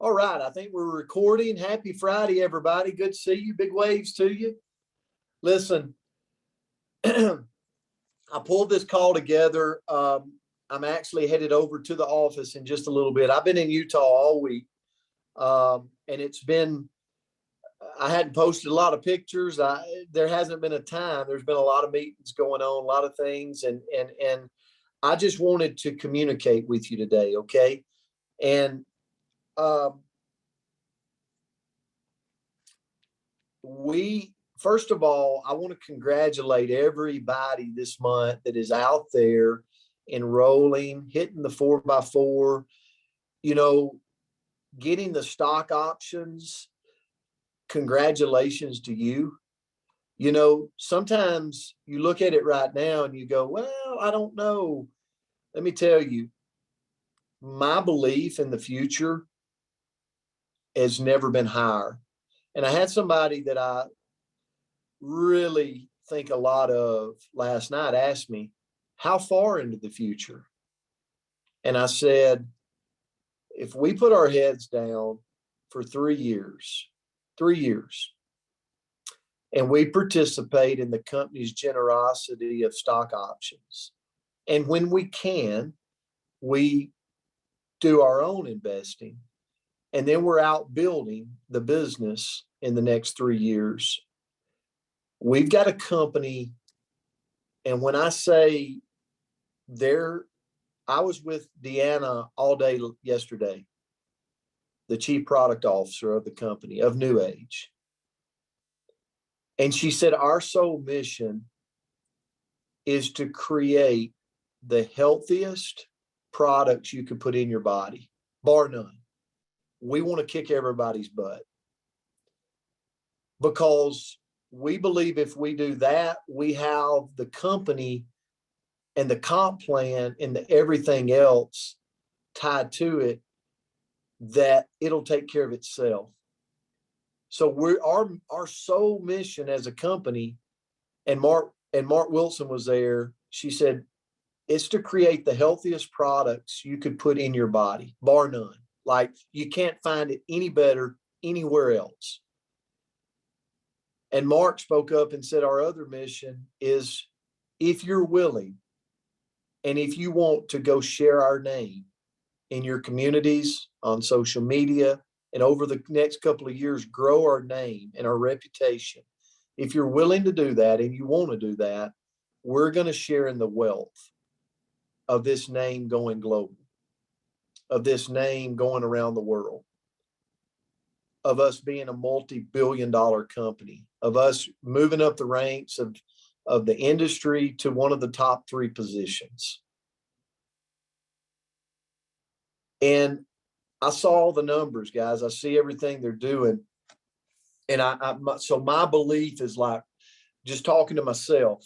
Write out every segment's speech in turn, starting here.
All right, I think we're recording. Happy Friday, everybody. Good to see you. Big waves to you. Listen, I pulled this call together. I'm actually headed over to the office in just a little bit. I've been in Utah all week, and I hadn't posted a lot of pictures. There hasn't been a time. There's been a lot of meetings going on, a lot of things, and I just wanted to communicate with you today, okay? And first of all, I want to congratulate everybody this month that is out there enrolling, hitting the 4x4, getting the stock options. Congratulations to you. Sometimes you look at it right now and you go, well, I don't know. Let me tell you, my belief in the future has never been higher. And I had somebody that I really think a lot of last night ask me, how far into the future? And I said, if we put our heads down for 3 years, and we participate in the company's generosity of stock options, and when we can, we do our own investing, and then we're out building the business in the next 3 years. We've got a company, and when I say I was with Deanna all day yesterday, the chief product officer of the company, of New Age. And she said, our sole mission is to create the healthiest products you could put in your body, bar none. We want to kick everybody's butt because we believe if we do that, we have the company and the comp plan and everything else tied to it, that it'll take care of itself. So our sole mission as a company, and Mark Wilson was there. She said, it's to create the healthiest products you could put in your body, bar none. Like you can't find it any better anywhere else. And Mark spoke up and said, our other mission is, if you're willing and if you want to go share our name in your communities, on social media, and over the next couple of years, grow our name and our reputation. If you're willing to do that and you want to do that, we're going to share in the wealth of this name going global, of this name going around the world, of us being a multi-billion-dollar company, of us moving up the ranks of the industry to one of the top 3 positions. And I saw the numbers, guys. I see everything they're doing. And so my belief is like, just talking to myself,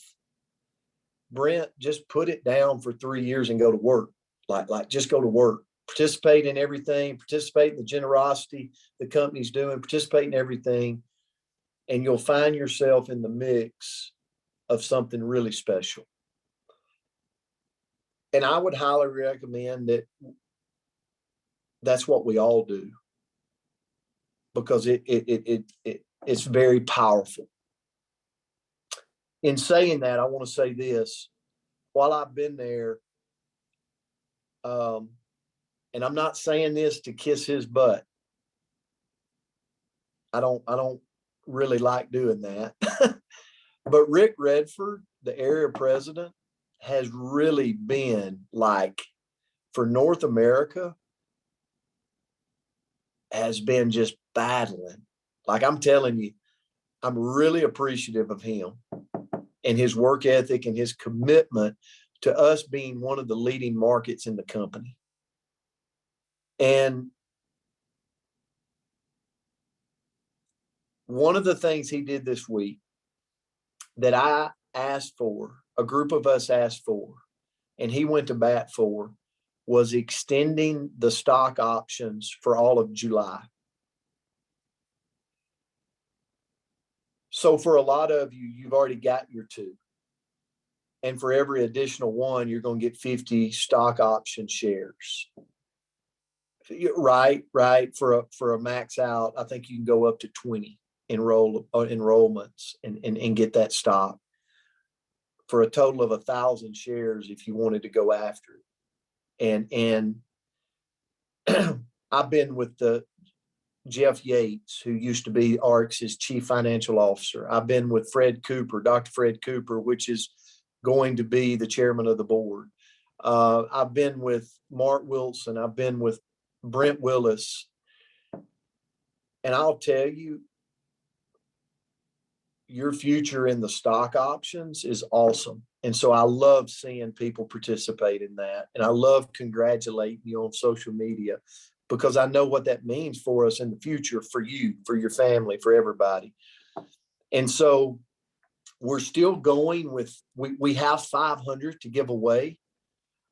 Brent, just put it down for 3 years and go to work. Like just go to work, participate in everything, participate in the generosity the company's doing, participate in everything. And you'll find yourself in the mix of something really special. And I would highly recommend that that's what we all do, because it's very powerful. In saying that, I want to say this. While I've been there, and I'm not saying this to kiss his butt. I don't really like doing that. But Rick Redford, the area president, has really been like, for North America, has been just battling. Like, I'm telling you, I'm really appreciative of him and his work ethic and his commitment to us being one of the leading markets in the company. And one of the things he did this week that I asked for, a group of us asked for, and he went to bat for, was extending the stock options for all of July. So for a lot of you, you've already got your 2. And for every additional 1, you're going to get 50 stock option shares. Right. For a max out, I think you can go up to 20 enrollments and get that stock for a total of 1,000 shares if you wanted to go after it. And I've been with the Jeff Yates, who used to be ARC's chief financial officer. I've been with Fred Cooper, Dr. Fred Cooper, which is going to be the chairman of the board. I've been with Mark Wilson. I've been with Brent Willis. And I'll tell you, your future in the stock options is awesome. And so I love seeing people participate in that. And I love congratulating you on social media, because I know what that means for us in the future, for you, for your family, for everybody. And so we're still going with, we have 500 to give away.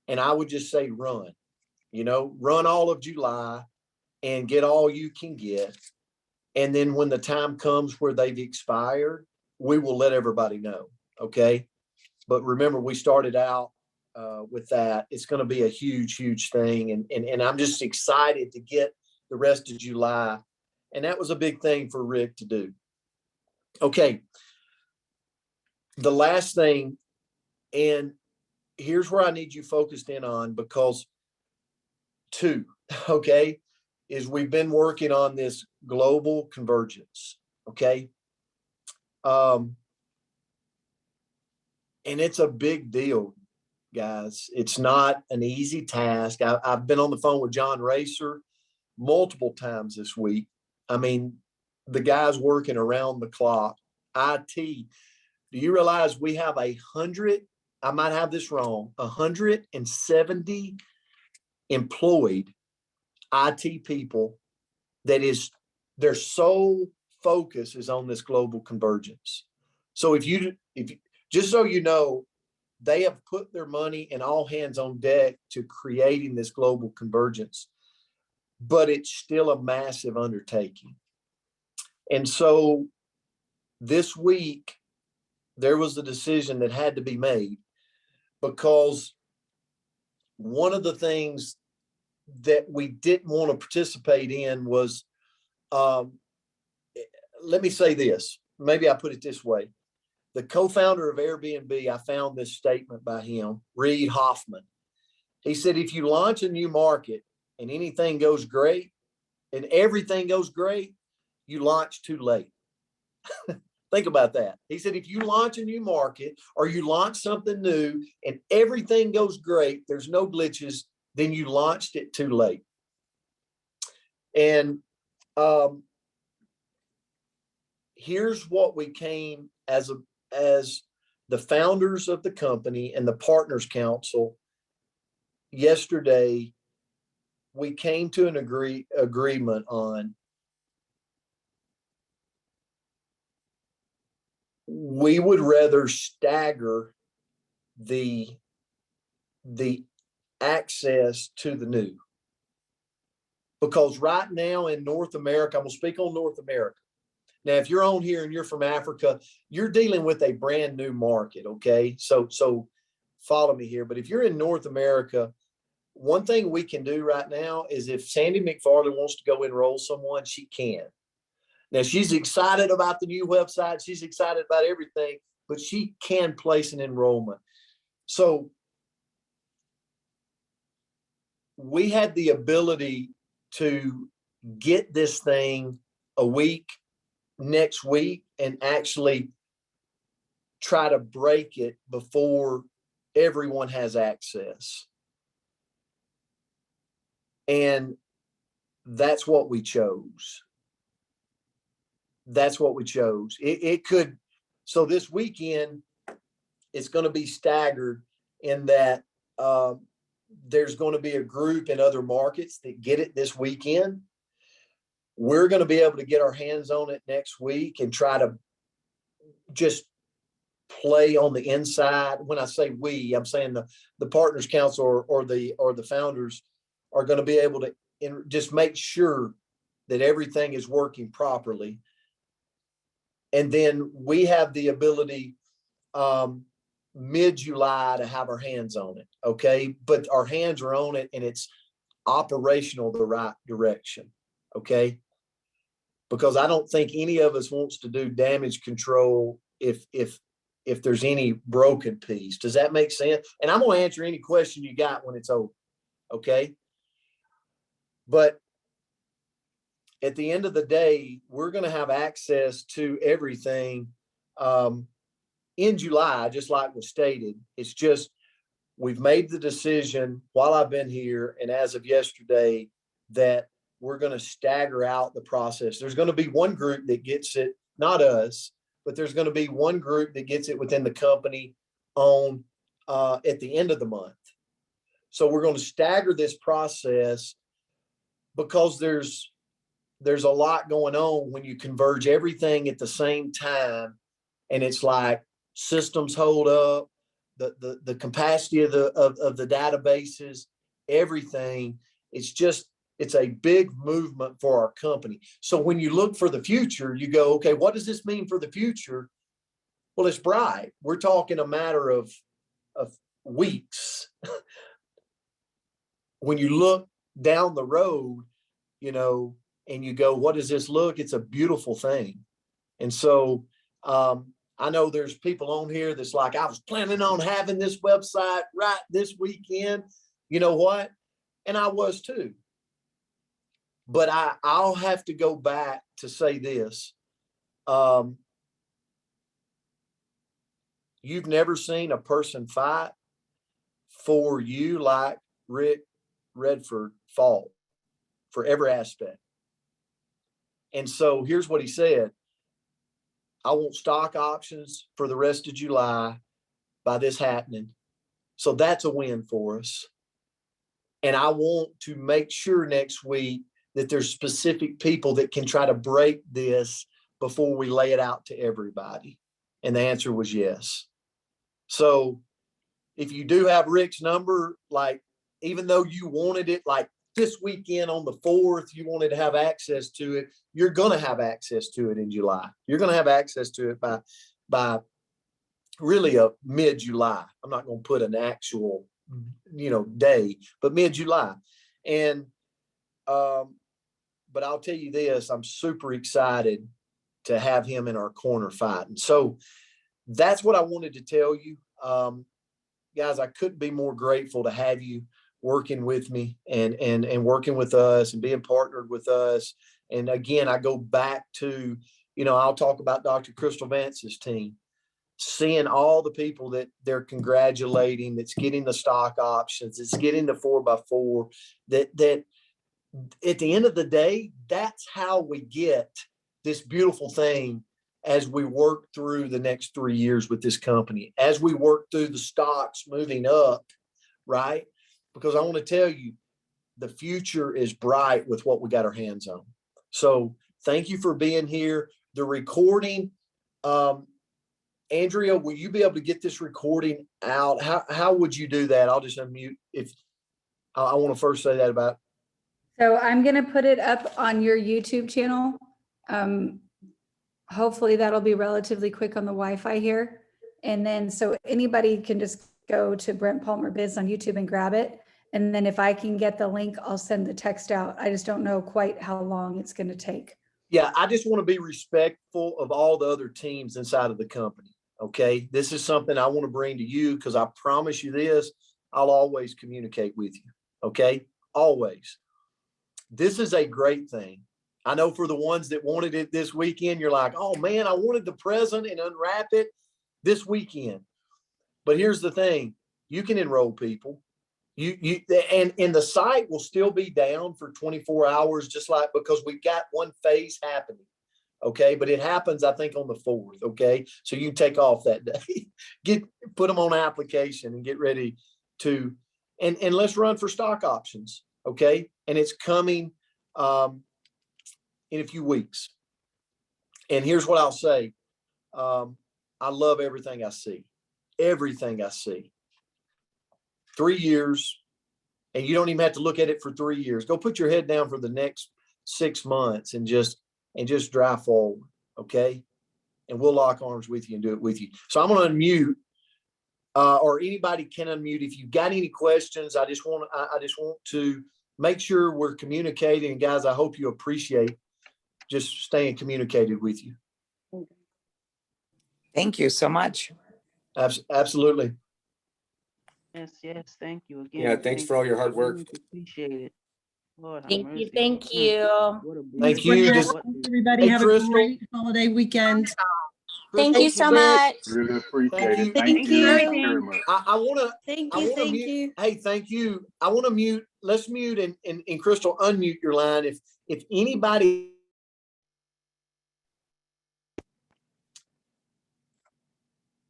And I would just say run, run all of July and get all you can get. And then when the time comes where they've expired, we will let everybody know. Okay. But remember, we started out with that. It's going to be a huge, huge thing. And I'm just excited to get the rest of July. And that was a big thing for Rick to do. Okay. The last thing, and here's where I need you focused in on, because okay, is we've been working on this global convergence. Okay. And it's a big deal, guys. It's not an easy task. I've been on the phone with John Racer multiple times this week. I mean, the guy's working around the clock. IT. Do you realize we have 100, I might have this wrong, 170 employed IT people that is their sole focus is on this global convergence. So if you just so you know, they have put their money and all hands on deck to creating this global convergence, but it's still a massive undertaking. And so this week, there was a decision that had to be made, because one of the things that we didn't want to participate in was, let me say this, maybe I put it this way. The co-founder of Airbnb, I found this statement by him, Reid Hoffman. He said, if you launch a new market and anything goes great and everything goes great, you launch too late. Think about that. He said, if you launch a new market or you launch something new and everything goes great, there's no glitches, then you launched it too late. And here's what we came as the founders of the company and the Partners Council yesterday, we came to an agreement on, we would rather stagger the access to the new, because right now in North America, I'm gonna speak on North America. Now, if you're on here and you're from Africa, you're dealing with a brand new market. Okay. So follow me here. But if you're in North America, one thing we can do right now is, if Sandy McFarland wants to go enroll someone, she can. Now, she's excited about the new website. She's excited about everything, but she can place an enrollment. So we had the ability to get this thing a week next week and actually try to break it before everyone has access. And that's what we chose. That's what we chose. It could, so this weekend, it's going to be staggered in that there's going to be a group in other markets that get it this weekend. We're going to be able to get our hands on it next week and try to just play on the inside. When I say we, I'm saying the Partners Council or the founders are going to be able to just make sure that everything is working properly. And then we have the ability mid-July to have our hands on it. Okay. But our hands are on it, and it's operational the right direction. Okay. Because I don't think any of us wants to do damage control if there's any broken piece. Does that make sense? And I'm going to answer any question you got when it's over. Okay. But at the end of the day, we're going to have access to everything in July, just like was stated. It's just, we've made the decision while I've been here and as of yesterday that we're going to stagger out the process. There's going to be one group that gets it, not us, but there's going to be one group that gets it within the company on at the end of the month. So we're going to stagger this process because there's a lot going on when you converge everything at the same time. And it's like systems hold up, the capacity of the databases, everything. It's a big movement for our company. So when you look for the future, you go, okay, what does this mean for the future? Well, it's bright. We're talking a matter of weeks. When you look down the road, and you go, what does this look? It's a beautiful thing. And so I know there's people on here that's like, I was planning on having this website right this weekend. You know what? And I was too. But I'll have to go back to say this. You've never seen a person fight for you like Rick Redford fought for every aspect. And so here's what he said. I want stock options for the rest of July by this happening. So that's a win for us. And I want to make sure next week that there's specific people that can try to break this before we lay it out to everybody. And the answer was yes. So if you do have Rick's number, like, even though you wanted it like this weekend on the 4th, you wanted to have access to it, you're going to have access to it in July. You're going to have access to it by really a mid-July. I'm not going to put an actual, day, but mid-July. And, but I'll tell you this, I'm super excited to have him in our corner fighting. So that's what I wanted to tell you. Guys, I couldn't be more grateful to have you working with me and working with us and being partnered with us. And again, I go back to, I'll talk about Dr. Crystal Vance's team, seeing all the people that they're congratulating, that's getting the stock options, that's getting the 4x4, that at the end of the day, that's how we get this beautiful thing as we work through the next 3 years with this company, as we work through the stocks moving up, right? Because I want to tell you, the future is bright with what we got our hands on. So thank you for being here. The recording, Andrea, will you be able to get this recording out? How would you do that? I'll just unmute if I want to first say that about. So I'm going to put it up on your YouTube channel. Hopefully that'll be relatively quick on the Wi-Fi here. And then so anybody can just go to Brent Palmer Biz on YouTube and grab it. And then if I can get the link, I'll send the text out. I just don't know quite how long it's going to take. Yeah, I just want to be respectful of all the other teams inside of the company. Okay. This is something I want to bring to you because I promise you this, I'll always communicate with you. Okay. Always. This is a great thing. I know for the ones that wanted it this weekend, you're like, oh man, I wanted the present and unwrap it this weekend. But here's the thing. You can enroll people. And the site will still be down for 24 hours, just like, because we've got one phase happening. Okay. But it happens, I think, on the 4th. Okay. So you take off that day, put them on application and get ready to, and let's run for stock options. Okay. And it's coming in a few weeks. And here's what I'll say. I love everything I see. Everything I see. 3 years, and you don't even have to look at it for 3 years. Go put your head down for the next 6 months and just drive forward. Okay. And we'll lock arms with you and do it with you. So I'm going to unmute, or anybody can unmute. If you've got any questions, I just want to make sure we're communicating. And guys, I hope you appreciate just staying communicated with you. Thank you so much. Absolutely. Yes, thank you again. Yeah, thanks for all your hard work. Appreciate it. Lord have Thank you, mercy. thank you. What a Thank blessing. you. What- Just- what- Everybody Hey, have a Crystal. great holiday weekend. Thank you so much. Really appreciate Thank you. it. Thank you very much. I want to, Thank I want to mute. Hey, thank you. I want to mute. Let's mute and Crystal, unmute your line. If anybody.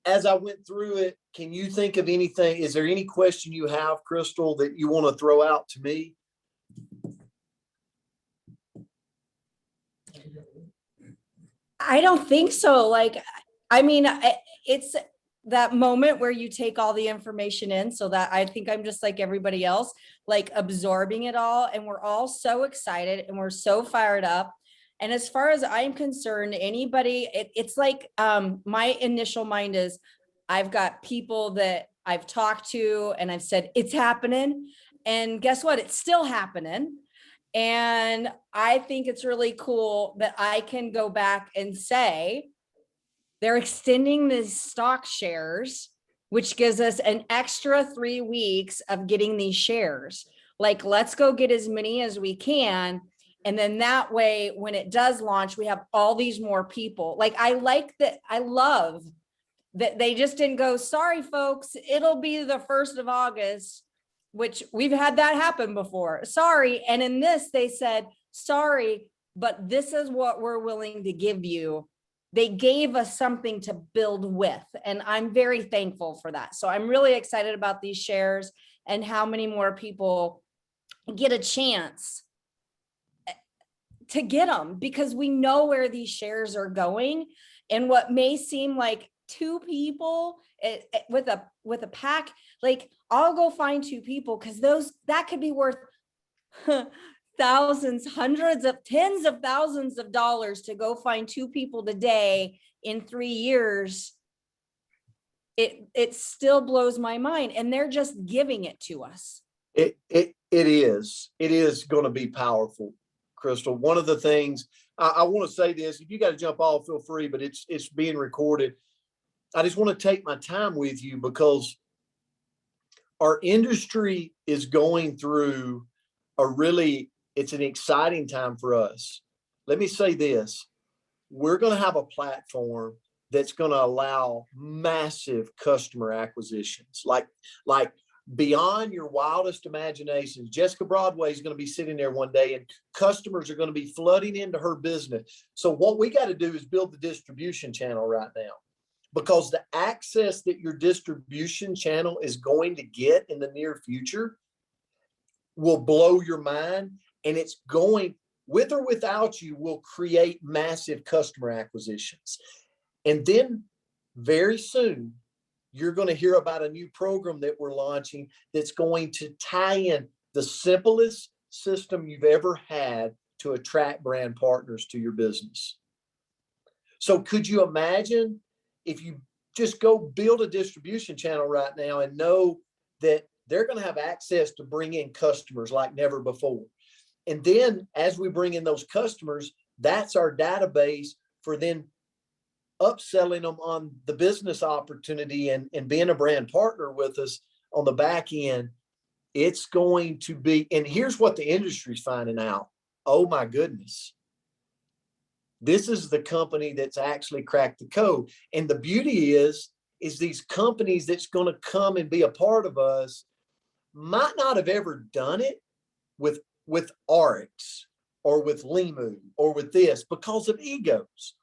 As I went through it, can you think of anything? Is there any question you have, Crystal, that you want to throw out to me? I don't think so. Like, I mean, it's that moment where you take all the information in, so that I think I'm just like everybody else, like absorbing it all. And we're all so excited and we're so fired up. And as far as I'm concerned, anybody, it's like, my initial mind is, I've got people that I've talked to and I've said, it's happening. And guess what? It's still happening. And I think it's really cool that I can go back and say, they're extending the stock shares, which gives us an extra 3 weeks of getting these shares. Like, let's go get as many as we can. And then that way, when it does launch, we have all these more people. Like, I like that. I love that they just didn't go, sorry, folks, it'll be the 1st of August, which we've had that happen before. Sorry. And in this, they said, sorry, but this is what we're willing to give you. They gave us something to build with, and I'm very thankful for that. So I'm really excited about these shares and how many more people get a chance to get them, because we know where these shares are going. And what may seem like 2 people with a pack, like, I'll go find 2 people, because that could be worth thousands, hundreds of tens of thousands of dollars to go find 2 people today in 3 years. It still blows my mind, and they're just giving it to us. It is going to be powerful, Crystal. One of the things I want to say this, if you got to jump off, feel free, but it's being recorded. I just want to take my time with you, because our industry is going through it's an exciting time for us. Let me say this. We're going to have a platform that's going to allow massive customer acquisitions, like beyond your wildest imaginations. Jessica Broadway is going to be sitting there one day and customers are going to be flooding into her business. So what we got to do is build the distribution channel right now, because the access that your distribution channel is going to get in the near future will blow your mind. And it's going, with or without you, will create massive customer acquisitions. And then very soon, you're going to hear about a new program that we're launching that's going to tie in the simplest system you've ever had to attract brand partners to your business. So could you imagine if you just go build a distribution channel right now and know that they're going to have access to bring in customers like never before? And then as we bring in those customers, that's our database for then upselling them on the business opportunity and being a brand partner with us on the back end. It's going to be, and here's what the industry's finding out. Oh my goodness. This is the company that's actually cracked the code. And the beauty is these companies that's going to come and be a part of us might not have ever done it with RX or with Limu or with this because of egos.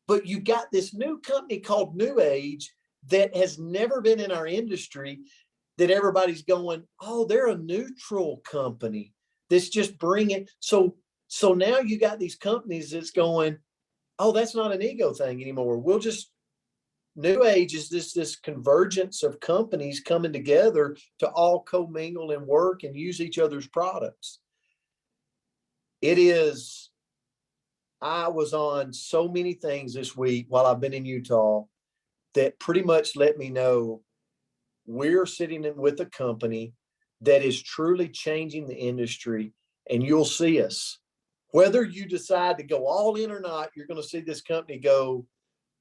But you got this new company called New Age that has never been in our industry, that everybody's going, oh, they're a neutral company that's just bringing. So now you got these companies that's going, oh, that's not an ego thing anymore. New Age is this convergence of companies coming together to all commingle and work and use each other's products. I was on so many things this week while I've been in Utah that pretty much let me know we're sitting in with a company that is truly changing the industry, and you'll see us. Whether you decide to go all in or not, you're going to see this company go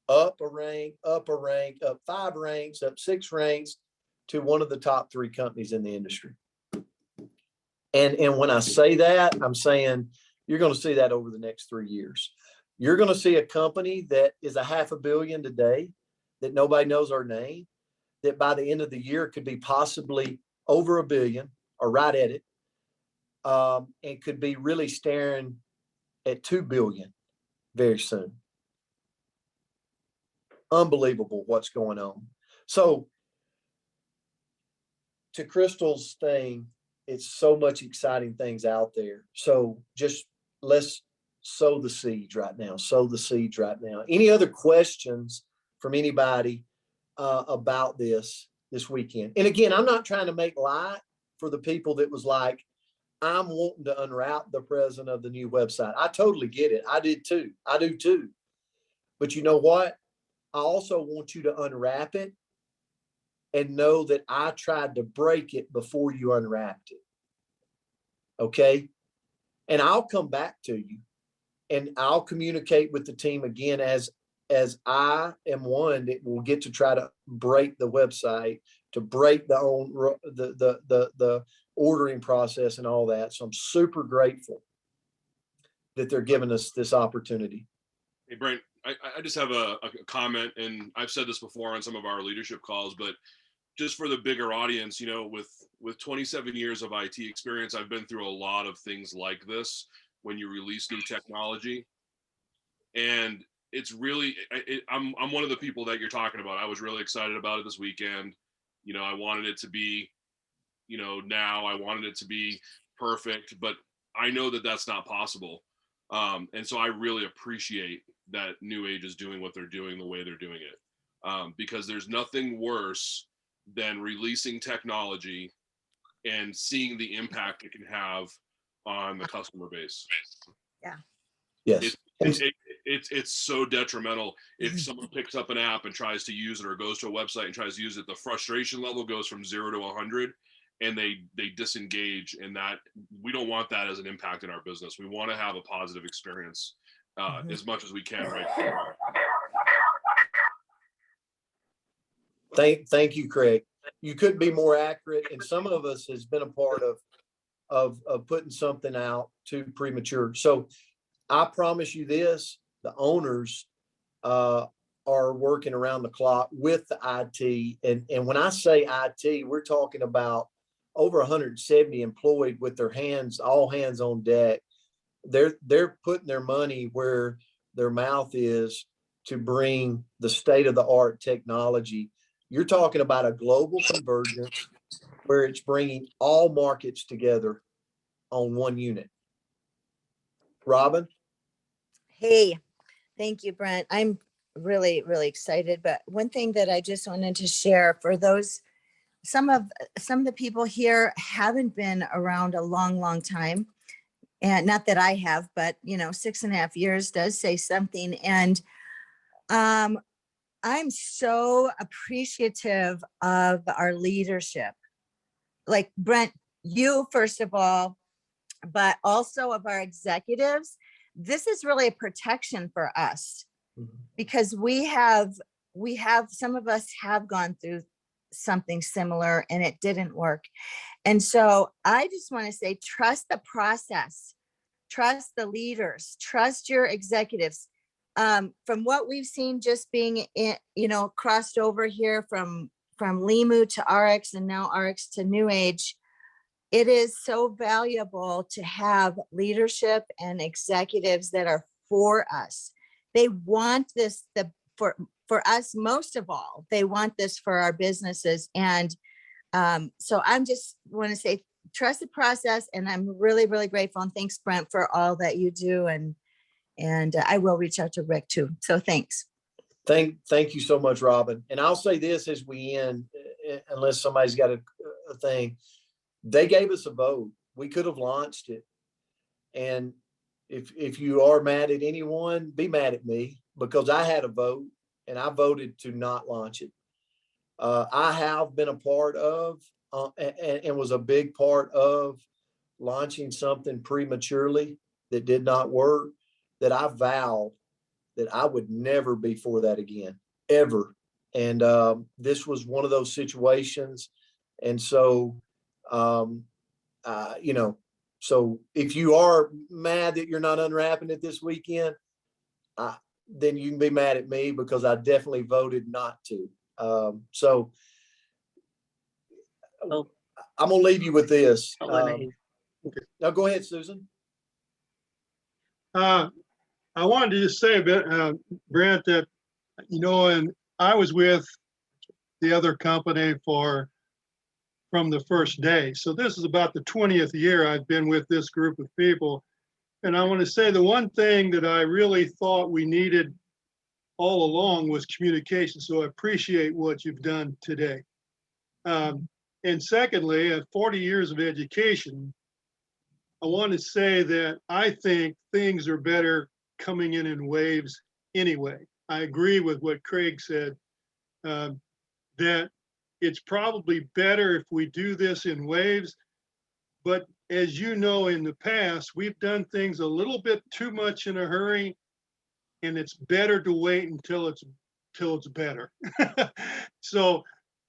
up a rank, up 5 ranks, up 6 ranks to one of the top 3 companies in the industry. And when I say that, I'm saying you're going to see that over the next 3 years. You're going to see a company that is $500 million today, that nobody knows our name, that by the end of the year could be possibly over $1 billion or right at it, and could be really staring at $2 billion very soon. Unbelievable what's going on. So to Crystal's thing, it's so much exciting things out there. So just let's sow the seeds right now. Sow the seeds right now. Any other questions from anybody about this weekend? And again, I'm not trying to make light for the people that was like, I'm wanting to unwrap the present of the new website. I totally get it. I do too. But you know what? I also want you to unwrap it and know that I tried to break it before you unwrapped it. Okay? And I'll come back to you and I'll communicate with the team again as I am one that will get to try to break the website, to break the ordering process and all that. So I'm super grateful that they're giving us this opportunity. Hey, Brent, I just have a comment, and I've said this before on some of our leadership calls, but just for the bigger audience, you know, with 27 years of IT experience, I've been through a lot of things like this when you release new technology. And it's really, I'm one of the people that you're talking about. I was really excited about it this weekend. You know, I wanted it to be, you know, now I wanted it to be perfect, but I know that that's not possible. And so I really appreciate that New Age is doing what they're doing the way they're doing it. Because there's nothing worse than releasing technology and seeing the impact it can have on the customer base. Yeah. Yes. It's so detrimental if someone picks up an app and tries to use it, or goes to a website and tries to use it. The frustration level goes from 0 to 100, and they disengage. And that, we don't want that as an impact in our business. We want to have a positive experience as much as we can right now. Thank you, Craig. You couldn't be more accurate. And some of us has been a part of putting something out too premature. So I promise you this, the owners are working around the clock with the IT. And when I say IT, we're talking about over 170 employed with their hands, all hands on deck. They're putting their money where their mouth is to bring the state of the art technology. You're talking about a global convergence where it's bringing all markets together on one unit. Robin? Hey, thank you, Brent. I'm really, really excited. But one thing that I just wanted to share for those, some of the people here haven't been around a long, long time. And not that I have, but 6.5 years does say something. And I'm so appreciative of our leadership. Like Brent, you first of all, but also of our executives. This is really a protection for us because we have, some of us have gone through something similar and it didn't work. And so I just want to say, trust the process, trust the leaders, trust your executives. From what we've seen, just being in, crossed over here from Limu to RX and now RX to New Age, it is so valuable to have leadership and executives that are for us. They want this for us most of all. They want this for our businesses. And so I'm just want to say, trust the process. And I'm really, really grateful. And thanks, Brent, for all that you do. And I will reach out to Rick too. So thanks. Thank you so much, Robin. And I'll say this as we end, unless somebody's got a thing. They gave us a vote. We could have launched it. And if you are mad at anyone, be mad at me, because I had a vote and I voted to not launch it. I have been a part of and was a big part of launching something prematurely that did not work, that I vowed that I would never be for that again, ever. And this was one of those situations. And so, you know, so if you are mad that you're not unwrapping it this weekend, then you can be mad at me because I definitely voted not to. So Oh. I'm gonna leave you with this. Holiday. Now go ahead, Susan. I wanted to just say a bit, Brent, that, and I was with the other company from the first day. So this is about the 20th year I've been with this group of people. And I want to say the one thing that I really thought we needed all along was communication. So I appreciate what you've done today. And secondly, at 40 years of education, I want to say that I think things are better coming in waves anyway. I agree with what Craig said, that it's probably better if we do this in waves. But as you know, in the past, we've done things a little bit too much in a hurry, and it's better to wait until it's better. So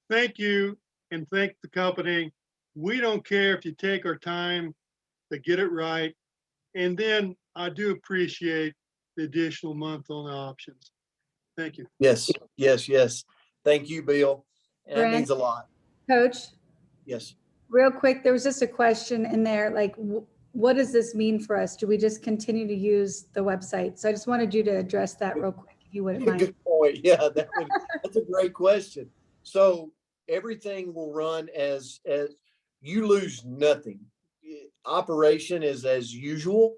thank you, and thank the company. We don't care if you take our time to get it right. And then I do appreciate the additional month on the options. Thank you. Yes, yes, yes. Thank you, Bill. And that Brent? means a lot. Coach, Yes. real quick, there was just a question in there, like, what does this mean for us? Do we just continue to use the website? So I just wanted you to address that real quick, if you wouldn't mind. Good point. Yeah, that's a great question. So everything will run as you lose nothing. Operation is as usual.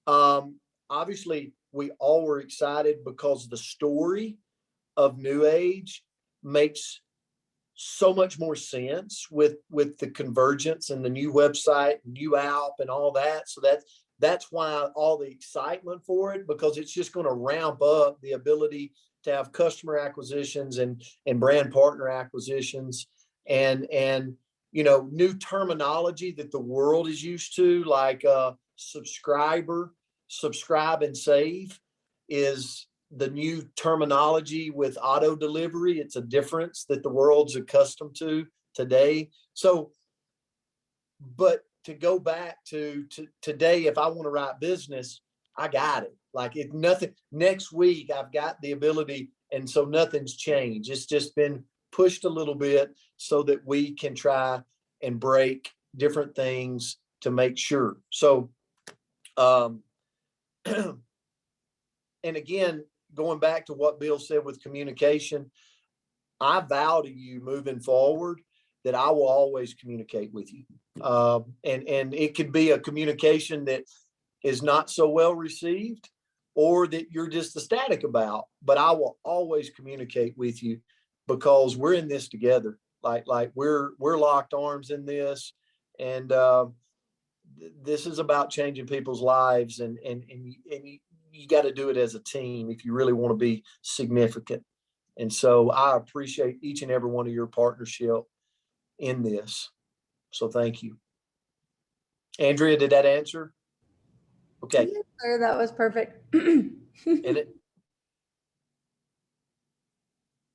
Obviously, we all were excited because the story of New Age makes so much more sense with the convergence and the new website, new app, and all that. So that's why all the excitement for it, because it's just going to ramp up the ability to have customer acquisitions and brand partner acquisitions and new terminology that the world is used to, like subscribe and save is the new terminology with auto delivery. It's a difference that the world's accustomed to today. So, but to go back to today, if I want to write business, I got it. Like if nothing, next week I've got the ability. And so nothing's changed. It's just been pushed a little bit so that we can try and break different things to make sure. So, and again, going back to what Bill said with communication, I vow to you moving forward that I will always communicate with you. And it could be a communication that is not so well received or that you're just ecstatic about, but I will always communicate with you because we're in this together. Like we're locked arms in this. And this is about changing people's lives, and you got to do it as a team if you really want to be significant. And so I appreciate each and every one of your partnership in this. So thank you. Andrea, did that answer? Okay. Yes, sir, that was perfect.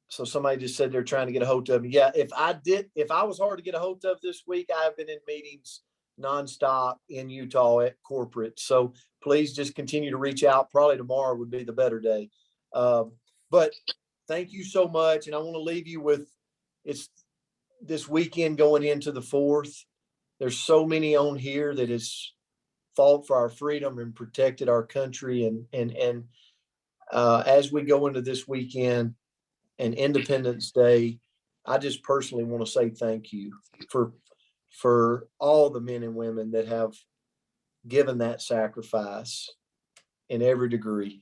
So somebody just said they're trying to get a hold of me. Yeah, if I was hard to get a hold of this week, I've been in meetings nonstop in Utah at corporate. So please just continue to reach out. Probably tomorrow would be the better day. But thank you so much. And I want to leave you with, it's this weekend going into the 4th. There's so many on here that has fought for our freedom and protected our country. And as we go into this weekend and Independence Day, I just personally want to say thank you for all the men and women that have given that sacrifice in every degree.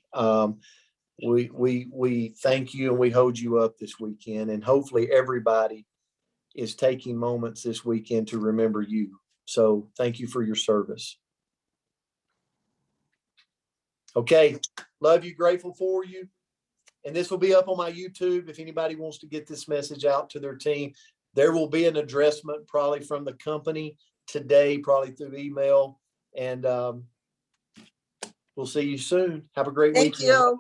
We thank you and we hold you up this weekend, and hopefully everybody is taking moments this weekend to remember you. So thank you for your service. Okay. Love you. Grateful for you. And this will be up on my YouTube if anybody wants to get this message out to their team. There will be an addressment probably from the company today, probably through email. And we'll see you soon. Have a great Thank weekend. you.